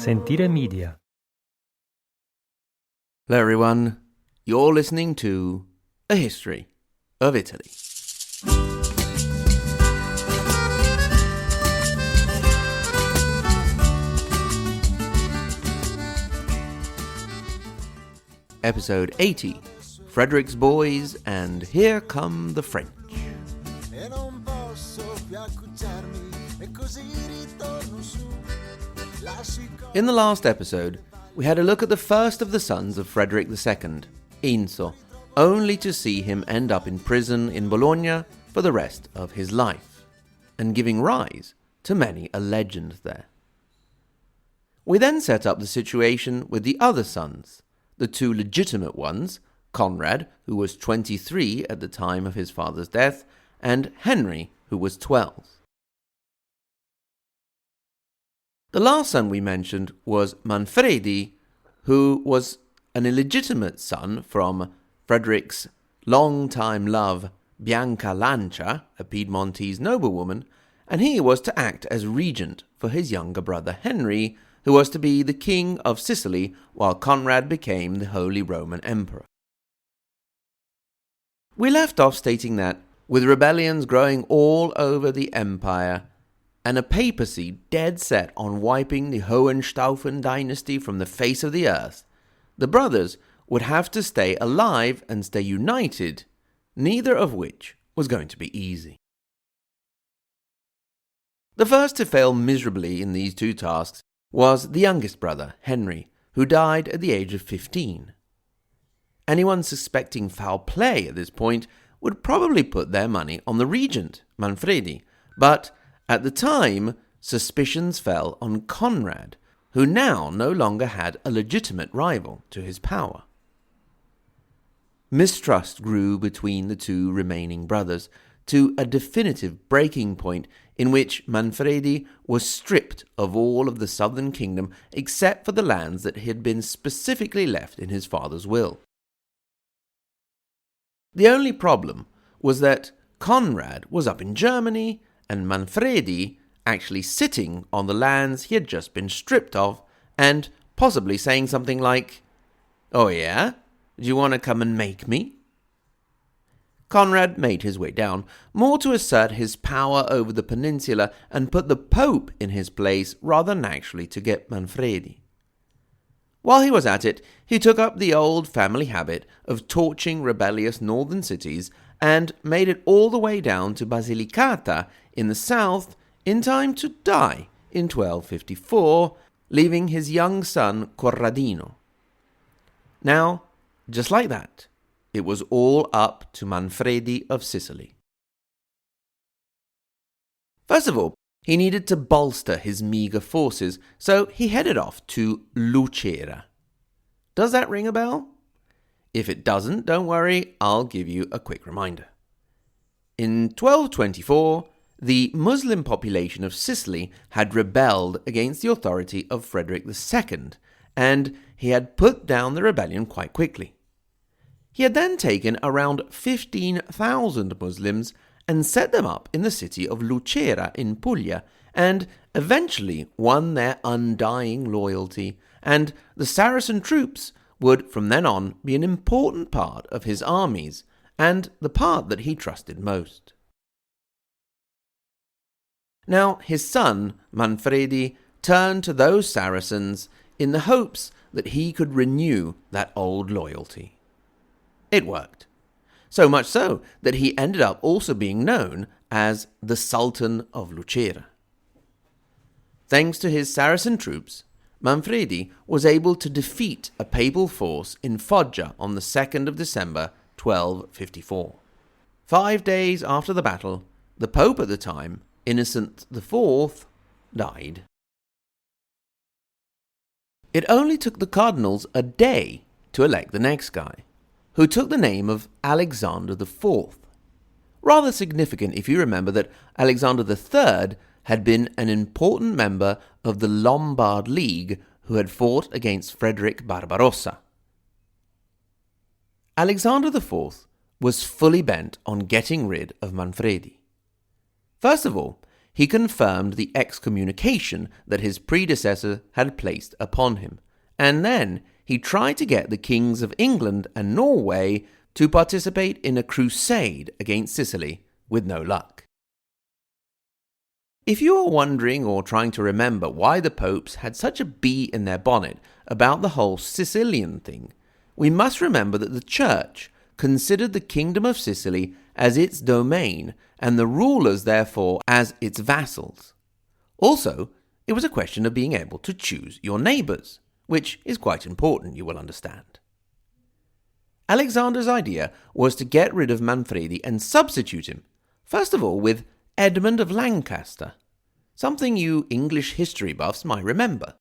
Sentire Media. Hello everyone, you're listening to A History of Italy. Episode 80, Frederick's Boys and Here Come the French. In the last episode, we had a look at the first of the sons of Frederick II, Enzo, only to see him end up in prison in Bologna for the rest of his life, and giving rise to many a legend there. We then set up the situation with the other sons, the two legitimate ones, Conrad, who was 23 at the time of his father's death, and Henry, who was 12. The last son we mentioned was Manfredi, who was an illegitimate son from Frederick's long-time love, Bianca Lancia, a Piedmontese noblewoman, and he was to act as regent for his younger brother Henry, who was to be the king of Sicily while Conrad became the Holy Roman Emperor. We left off stating that, with rebellions growing all over the empire, and a papacy dead set on wiping the Hohenstaufen dynasty from the face of the earth, the brothers would have to stay alive and stay united, neither of which was going to be easy. The first to fail miserably in these two tasks was the youngest brother, Henry, who died at the age of 15. Anyone suspecting foul play at this point would probably put their money on the regent, Manfredi, but at the time, suspicions fell on Conrad, who now no longer had a legitimate rival to his power. Mistrust grew between the two remaining brothers to a definitive breaking point in which Manfredi was stripped of all of the southern kingdom except for the lands that had been specifically left in his father's will. The only problem was that Conrad was up in Germany and Manfredi actually sitting on the lands he had just been stripped of and possibly saying something like, "Oh yeah? Do you want to come and make me?" Conrad made his way down, more to assert his power over the peninsula and put the Pope in his place rather than actually to get Manfredi. While he was at it, he took up the old family habit of torching rebellious northern cities and made it all the way down to Basilicata in the south in time to die in 1254, leaving his young son Corradino. Now, just like that, it was all up to Manfredi of Sicily. First of all, he needed to bolster his meagre forces, so he headed off to Lucera. Does that ring a bell? If it doesn't, don't worry, I'll give you a quick reminder. In 1224, the Muslim population of Sicily had rebelled against the authority of Frederick II, and he had put down the rebellion quite quickly. He had then taken around 15,000 Muslims and set them up in the city of Lucera in Puglia, and eventually won their undying loyalty, and the Saracen troops would from then on be an important part of his armies, and the part that he trusted most. Now his son, Manfredi, turned to those Saracens in the hopes that he could renew that old loyalty. It worked. So much so that he ended up also being known as the Sultan of Lucera. Thanks to his Saracen troops, Manfredi was able to defeat a papal force in Foggia on the 2nd of December 1254. 5 days after the battle, the Pope at the time, Innocent IV, died. It only took the cardinals a day to elect the next guy, who took the name of Alexander IV. Rather significant if you remember that Alexander III had been an important member of the Lombard League who had fought against Frederick Barbarossa. Alexander IV was fully bent on getting rid of Manfredi. First of all, he confirmed the excommunication that his predecessor had placed upon him, and then he tried to get the kings of England and Norway to participate in a crusade against Sicily, with no luck. If you are wondering or trying to remember why the popes had such a bee in their bonnet about the whole Sicilian thing, we must remember that the Church considered the Kingdom of Sicily as its domain and the rulers therefore as its vassals. Also, it was a question of being able to choose your neighbours, which is quite important, you will understand. Alexander's idea was to get rid of Manfredi and substitute him, first of all with Edmund of Lancaster, something you English history buffs might remember.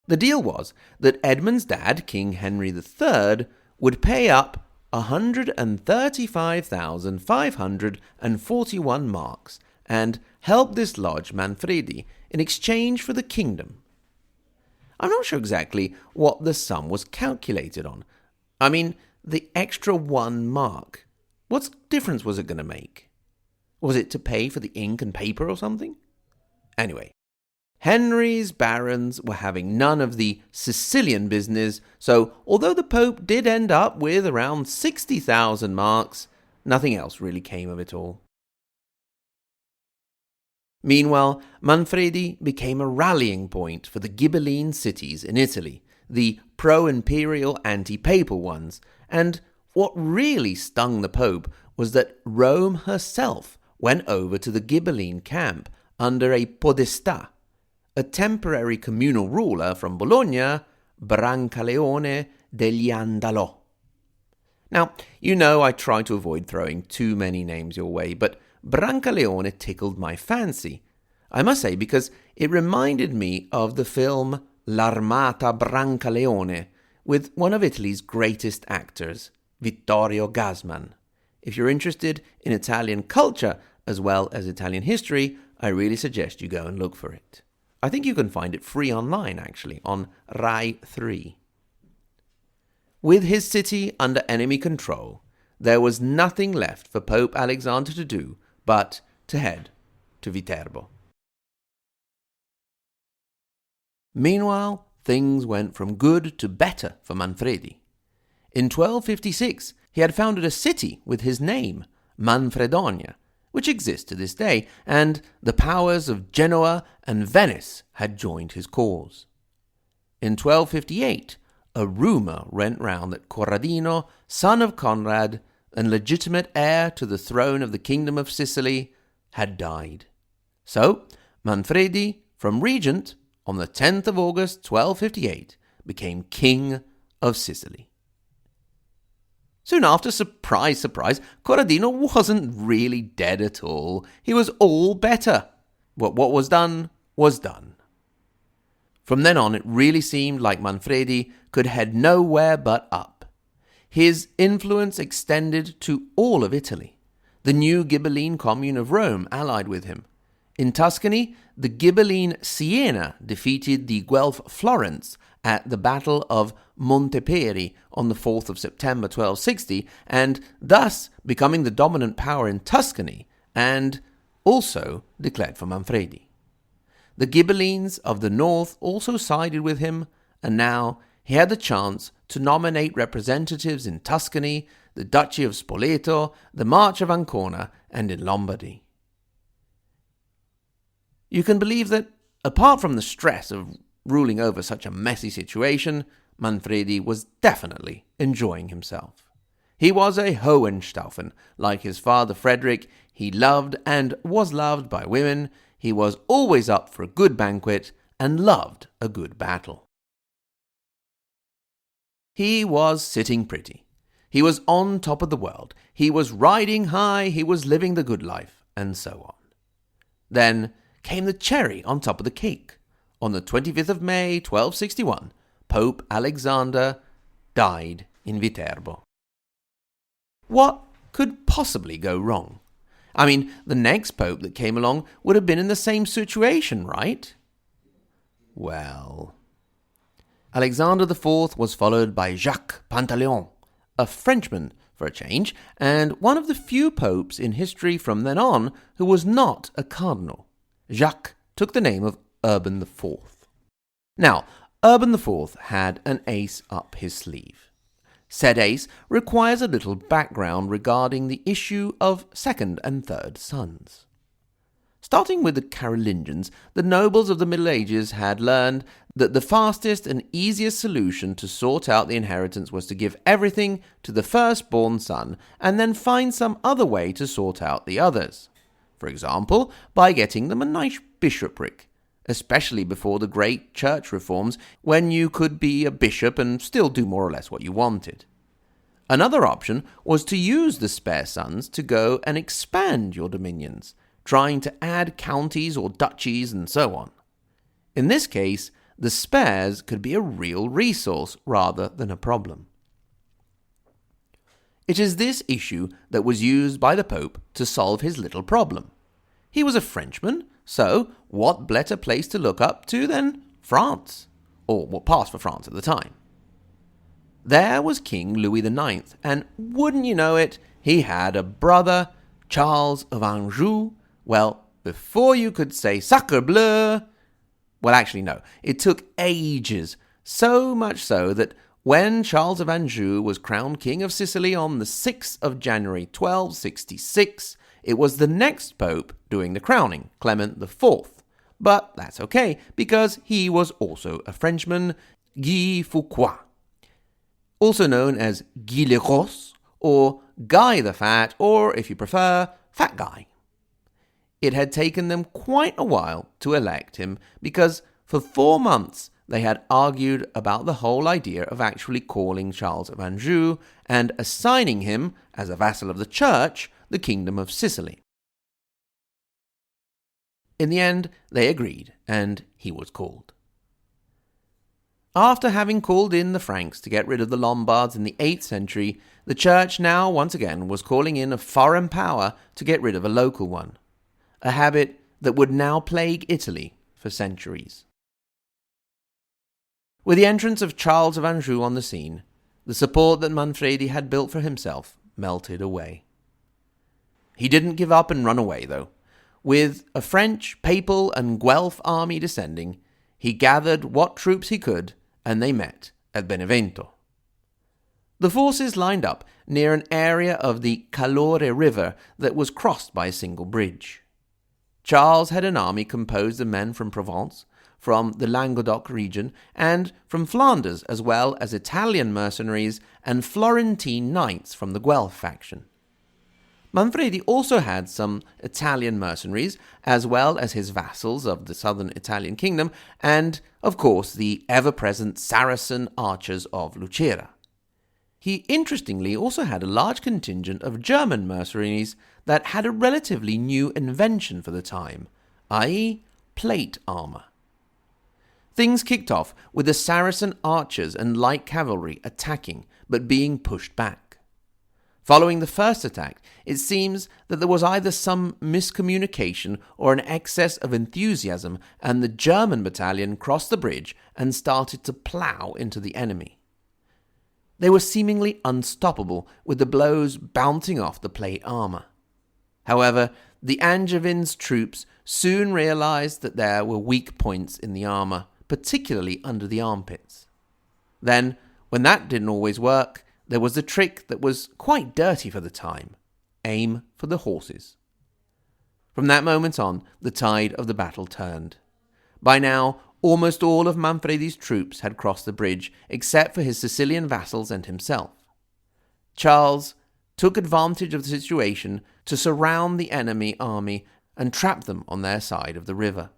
The deal was that Edmund's dad, King Henry III, would pay up 135,541 marks and help dislodge Manfredi in exchange for the kingdom. I'm not sure exactly what the sum was calculated on. I mean, the extra 1 mark. What difference was it going to make? Was it to pay for the ink and paper or something? Anyway, Henry's barons were having none of the Sicilian business, so although the Pope did end up with around 60,000 marks, nothing else really came of it all. Meanwhile, Manfredi became a rallying point for the Ghibelline cities in Italy, the pro-imperial anti-papal ones, and what really stung the Pope was that Rome herself went over to the Ghibelline camp under a podestà, a temporary communal ruler from Bologna, Brancaleone degli Andalò. Now, you know I try to avoid throwing too many names your way, but Brancaleone tickled my fancy, I must say, because it reminded me of the film L'Armata Brancaleone with one of Italy's greatest actors, Vittorio Gassman. If you're interested in Italian culture as well as Italian history, I really suggest you go and look for it. I think you can find it free online, actually, on Rai 3. With his city under enemy control, there was nothing left for Pope Alexander to do but to head to Viterbo. Meanwhile, things went from good to better for Manfredi. In 1256, he had founded a city with his name, Manfredonia, which exists to this day, and the powers of Genoa and Venice had joined his cause. In 1258, a rumour went round that Corradino, son of Conrad, and legitimate heir to the throne of the Kingdom of Sicily, had died. So, Manfredi, from regent, on the 10th of August 1258, became King of Sicily. Soon after, surprise, surprise, Corradino wasn't really dead at all. He was all better. But what was done was done. From then on, it really seemed like Manfredi could head nowhere but up. His influence extended to all of Italy. The new Ghibelline commune of Rome allied with him. In Tuscany, the Ghibelline Siena defeated the Guelph Florence at the Battle of Monteperi on the 4th of September 1260, and thus becoming the dominant power in Tuscany, and also declared for Manfredi. The Ghibellines of the north also sided with him, and now he had the chance to nominate representatives in Tuscany, the Duchy of Spoleto, the March of Ancona, and in Lombardy. You can believe that, apart from the stress of ruling over such a messy situation, Manfredi was definitely enjoying himself. He was a Hohenstaufen. Like his father Frederick, he loved and was loved by women. He was always up for a good banquet and loved a good battle. He was sitting pretty. He was on top of the world. He was riding high. He was living the good life, and so on. Then came the cherry on top of the cake. On the 25th of May, 1261, Pope Alexander died in Viterbo. What could possibly go wrong? I mean, the next pope that came along would have been in the same situation, right? Well, Alexander IV was followed by Jacques Pantaleon, a Frenchman for a change, and one of the few popes in history from then on who was not a cardinal. Jacques took the name of Urban IV. Now, Urban IV had an ace up his sleeve. Said ace requires a little background regarding the issue of second and third sons. Starting with the Carolingians, the nobles of the Middle Ages had learned that the fastest and easiest solution to sort out the inheritance was to give everything to the firstborn son and then find some other way to sort out the others. For example, by getting them a nice bishopric, especially before the great church reforms when you could be a bishop and still do more or less what you wanted. Another option was to use the spare sons to go and expand your dominions, trying to add counties or duchies and so on. In this case, the spares could be a real resource rather than a problem. It is this issue that was used by the Pope to solve his little problem. He was a Frenchman, so what better place to look up to than France, or what passed for France at the time. There was King Louis IX, and wouldn't you know it, he had a brother, Charles of Anjou. Well, before you could say sacre bleu, well, actually, no, it took ages, so much so that when Charles of Anjou was crowned King of Sicily on the 6th of January 1266, it was the next pope doing the crowning, Clement IV. But that's okay, because he was also a Frenchman, Guy Fouquet, also known as Guy le Gros, or Guy the Fat, or, if you prefer, Fat Guy. It had taken them quite a while to elect him, because for 4 months they had argued about the whole idea of actually calling Charles of Anjou and assigning him, as a vassal of the church, the kingdom of Sicily. In the end, they agreed, and he was called. After having called in the Franks to get rid of the Lombards in the 8th century, the church now once again was calling in a foreign power to get rid of a local one, a habit that would now plague Italy for centuries. With the entrance of Charles of Anjou on the scene, the support that Manfredi had built for himself melted away. He didn't give up and run away, though. With a French, Papal and Guelph army descending, he gathered what troops he could, and they met at Benevento. The forces lined up near an area of the Calore River that was crossed by a single bridge. Charles had an army composed of men from Provence, from the Languedoc region, and from Flanders, as well as Italian mercenaries and Florentine knights from the Guelph faction. Manfredi also had some Italian mercenaries, as well as his vassals of the southern Italian kingdom, and, of course, the ever-present Saracen archers of Lucera. He interestingly also had a large contingent of German mercenaries that had a relatively new invention for the time, i.e., plate armor. Things kicked off with the Saracen archers and light cavalry attacking, but being pushed back. Following the first attack, it seems that there was either some miscommunication or an excess of enthusiasm, and the German battalion crossed the bridge and started to plough into the enemy. They were seemingly unstoppable, with the blows bouncing off the plate armor. However, the Angevins' troops soon realized that there were weak points in the armor, particularly under the armpits. Then, when that didn't always work, there was a trick that was quite dirty for the time: aim for the horses. From that moment on, the tide of the battle turned. By now, almost all of Manfredi's troops had crossed the bridge, except for his Sicilian vassals and himself. Charles took advantage of the situation to surround the enemy army and trap them on their side of the river.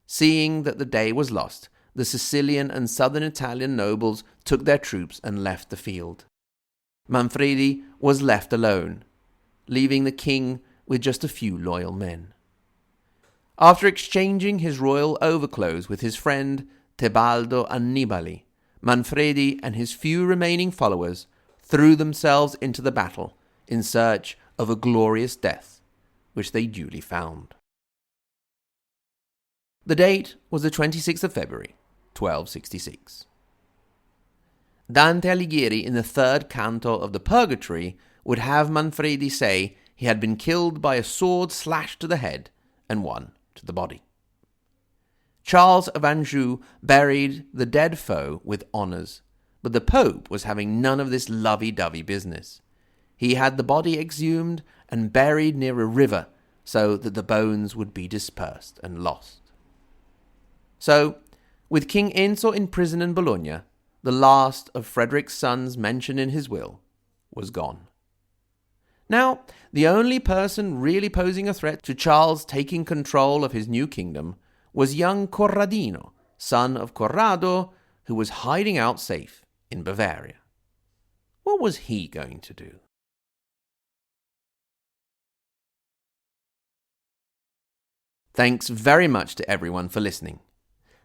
Seeing that the day was lost, the Sicilian and southern Italian nobles took their troops and left the field. Manfredi was left alone, leaving the king with just a few loyal men. After exchanging his royal overclothes with his friend Tebaldo Annibali, Manfredi and his few remaining followers threw themselves into the battle in search of a glorious death, which they duly found. The date was the 26th of February, 1266. Dante Alighieri, in the third canto of the Purgatory, would have Manfredi say he had been killed by a sword slashed to the head and won to the body. Charles of Anjou buried the dead foe with honours, but the Pope was having none of this lovey-dovey business. He had the body exhumed and buried near a river so that the bones would be dispersed and lost. So, with King Enzio in prison in Bologna, the last of Frederick's sons mentioned in his will was gone. Now, the only person really posing a threat to Charles taking control of his new kingdom was young Corradino, son of Corrado, who was hiding out safe in Bavaria. What was he going to do? Thanks very much to everyone for listening.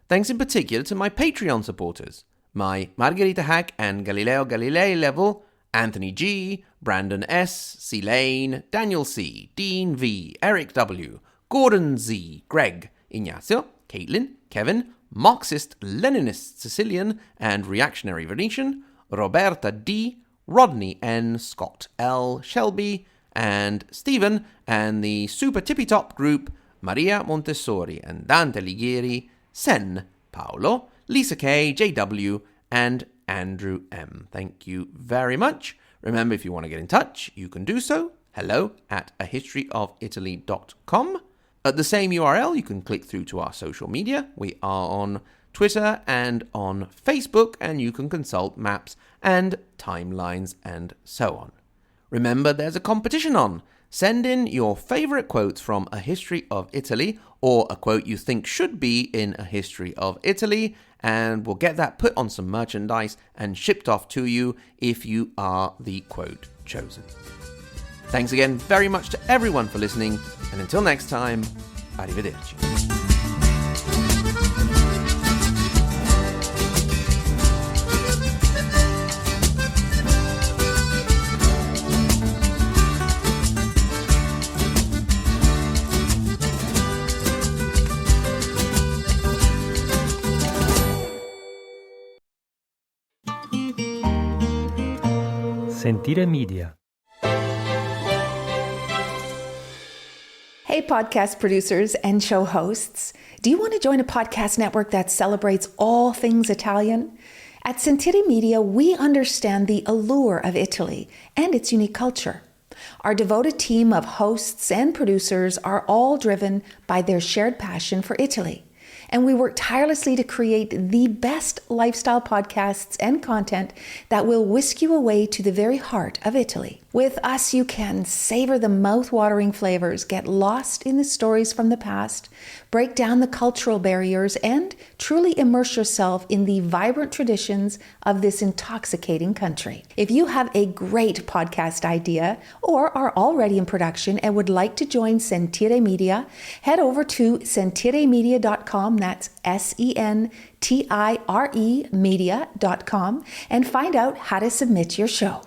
Thanks in particular to my Patreon supporters, my Margherita Hack and Galileo Galilei level, Anthony G, Brandon S, C Lane, Daniel C, Dean V, Eric W, Gordon Z, Greg, Ignacio, Caitlin, Kevin, Marxist, Leninist, Sicilian, and Reactionary Venetian, Roberta D, Rodney N, Scott L, Shelby, and Stephen, and the super tippy-top group Maria Montessori and Dante Alighieri, Sen, Paolo, Lisa K, JW, and Andrew M. Thank you very much. Remember, if you want to get in touch, you can do so. hello@ahistoryofitaly.com. At the same URL, you can click through to our social media. We are on Twitter and on Facebook, and you can consult maps and timelines and so on. Remember, there's a competition on. Send in your favorite quotes from A History of Italy, or a quote you think should be in A History of Italy, and we'll get that put on some merchandise and shipped off to you if you are the quote chosen. Thanks again very much to everyone for listening, and until next time, arrivederci. Sentire Media. Hey, podcast producers and show hosts. Do you want to join a podcast network that celebrates all things Italian? At Sentire Media, we understand the allure of Italy and its unique culture. Our devoted team of hosts and producers are all driven by their shared passion for Italy. And we work tirelessly to create the best lifestyle podcasts and content that will whisk you away to the very heart of Italy. With us, you can savor the mouth-watering flavors, get lost in the stories from the past, break down the cultural barriers, and truly immerse yourself in the vibrant traditions of this intoxicating country. If you have a great podcast idea or are already in production and would like to join Sentire Media, head over to sentiremedia.com, that's SENTIRE media.com, and find out how to submit your show.